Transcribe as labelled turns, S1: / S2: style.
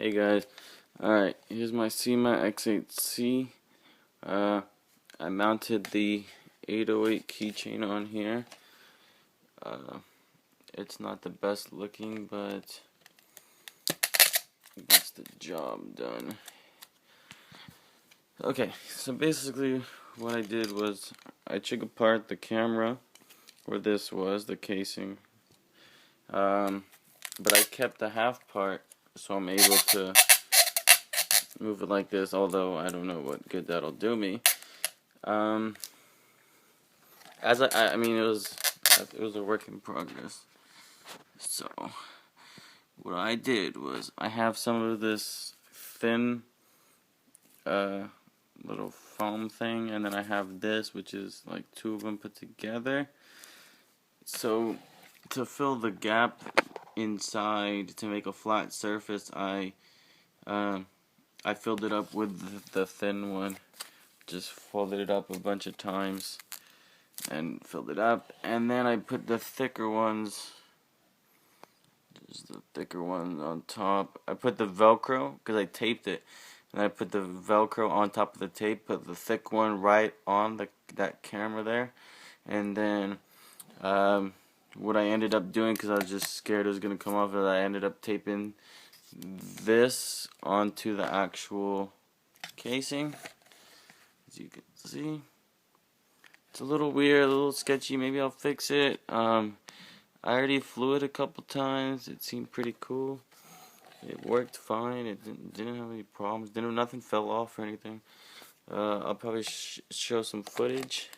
S1: Hey guys, alright, here's my Syma X8C. I mounted the 808 keychain on here. It's not the best looking, but it gets the job done. Okay, so basically what I did was I took apart the camera where this was, the casing. But I kept the half part so I'm able to move it like this, although I don't know what good that'll do me. As I mean, it was a work in progress. So what I did was I have some of this thin little foam thing, and then I have this, which is like two of them put together. So to fill the gap inside to make a flat surface, I filled it up with the thin one. Just folded it up a bunch of times and filled it up, and then I put the thicker ones, just the thicker ones on top. I put the Velcro because I taped it, and I put the Velcro on top of the tape, put the thick one right on that camera there, and then what I ended up doing, because I was just scared it was going to come off, is I ended up taping this onto the actual casing. As you can see, it's a little weird, a little sketchy. Maybe I'll fix it. I already flew it a couple times. It seemed pretty cool. It worked fine. It didn't have any problems. Nothing fell off or anything. I'll probably show some footage.